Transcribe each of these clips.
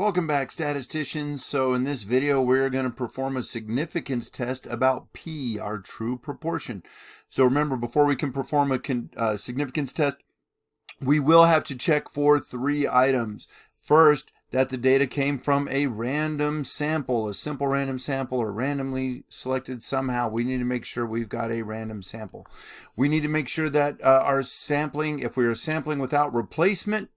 Welcome back, statisticians. So in this video, we're going to perform a significance test about P, our true proportion. So remember, before we can perform a significance test, we will have to check for 3 items. First, that the data came from a random sample, a simple random sample, or randomly selected somehow. We need to make sure we've got a random sample. We need to make sure that our sampling, if we are sampling without replacement,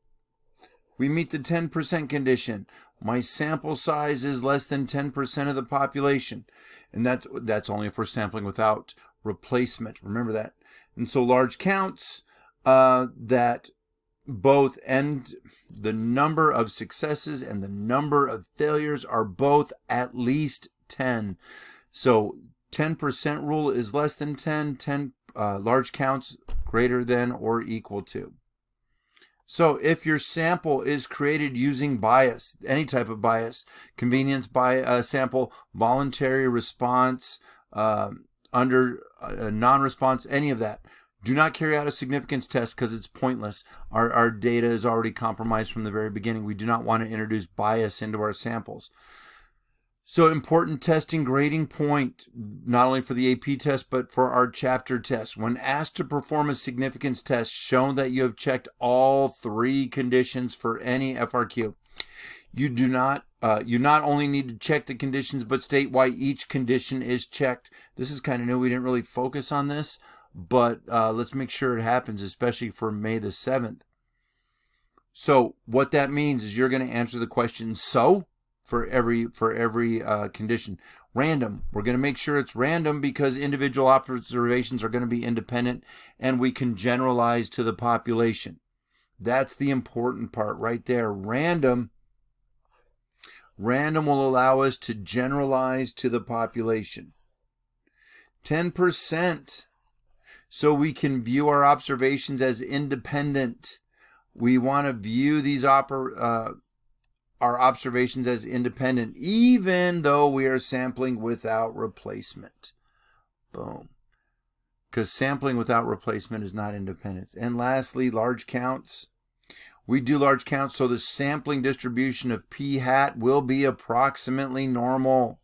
we meet the 10% condition. My sample size is less than 10% of the population. And that's only if we're sampling without replacement. Remember that. And so large counts, that both end the number of successes and the number of failures are both at least 10. So 10% rule is less than 10, large counts greater than or equal to. So if your sample is created using bias, any type of bias, convenience bias sample, voluntary response, under non-response, any of that, do not carry out a significance test because it's pointless. Our data is already compromised from the very beginning. We do not want to introduce bias into our samples. So important testing grading point, not only for the AP test, but for our chapter test. When asked to perform a significance test, show that you have checked all 3 conditions for any FRQ. You not only need to check the conditions, but state why each condition is checked. This is kind of new. We didn't really focus on this, but let's make sure it happens, especially for May the 7th. So what that means is you're going to answer the question, so? For every condition. Random. We're going to make sure it's random because individual observations are going to be independent and we can generalize to the population. That's the important part right there. Random will allow us to generalize to the population. 10%. So we can view our observations as independent. We want to view these our observations as independent, even though we are sampling without replacement. Boom. Because sampling without replacement is not independent. And lastly, large counts. We do large counts, so the sampling distribution of P hat will be approximately normal.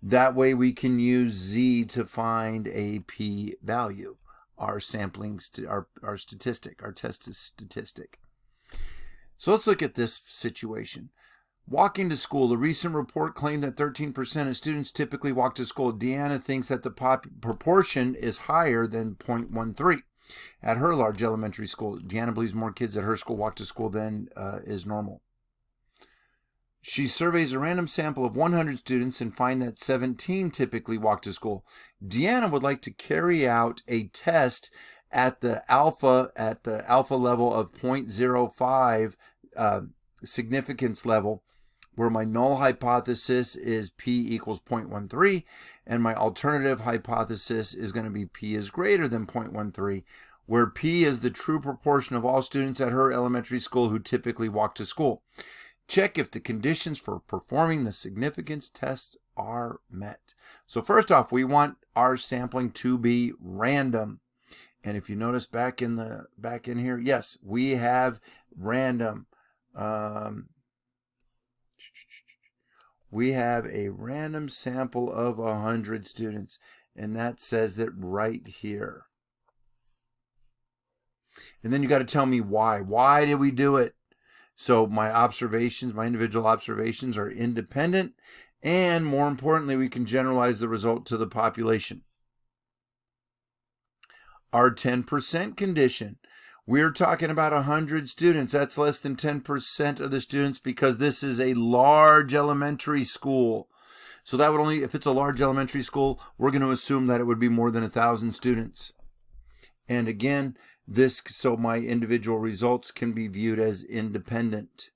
That way we can use Z to find a P value, our sampling, our statistic, our test statistic. So let's look at this situation. Walking to school. A recent report claimed that 13% of students typically walk to school. Deanna thinks that the proportion is higher than 0.13 at her large elementary school. Deanna believes more kids at her school walk to school than is normal. She surveys a random sample of 100 students and finds that 17 typically walk to school. Deanna would like to carry out a test at the alpha level of 0.05 significance level, where my null hypothesis is P equals 0.13 and my alternative hypothesis is going to be P is greater than 0.13, where P is the true proportion of all students at her elementary school who typically walk to school. Check if the conditions for performing the significance test are met. So first off, we want our sampling to be random. And if you notice back in here, yes, we have random. We have a random sample of 100 students, and that says it right here. And then you got to tell me why. Why did we do it? So my observations, my individual observations are independent, and more importantly, we can generalize the result to the population. Our 10% condition. We're talking about 100 students. That's less than 10% of the students because this is a large elementary school. So that would only, if it's a large elementary school, we're going to assume that it would be more than 1,000 students. And again, so my individual results can be viewed as independent,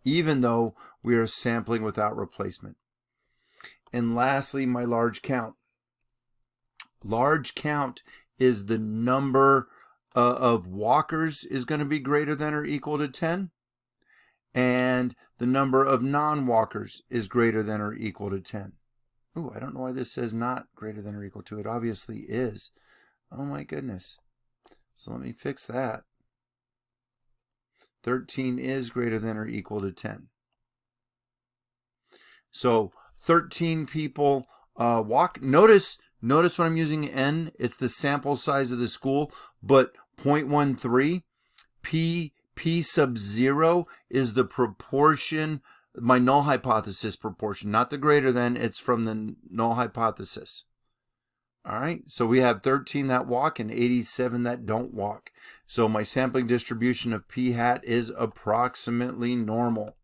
even though we are sampling without replacement. And lastly, my large count. Large count is the number of walkers is going to be greater than or equal to 10, and the number of non-walkers is greater than or equal to 10. Ooh, I don't know why this says not greater than or equal to. It obviously is. Oh my goodness. So let me fix that. 13 is greater than or equal to 10. So 13 people walk. Notice when I'm using n, it's the sample size of the school, but 0.13, p sub 0 is the proportion, my null hypothesis proportion, not the greater than, it's from the null hypothesis. All right, so we have 13 that walk and 87 that don't walk. So my sampling distribution of p hat is approximately normal.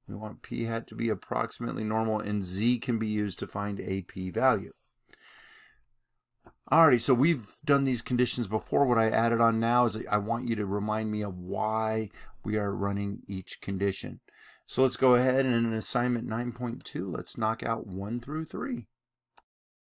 We want p hat to be approximately normal, and z can be used to find a p-value. Alrighty, so we've done these conditions before. What I added on now is I want you to remind me of why we are running each condition. So let's go ahead and in assignment 9.2, let's knock out 1 through 3.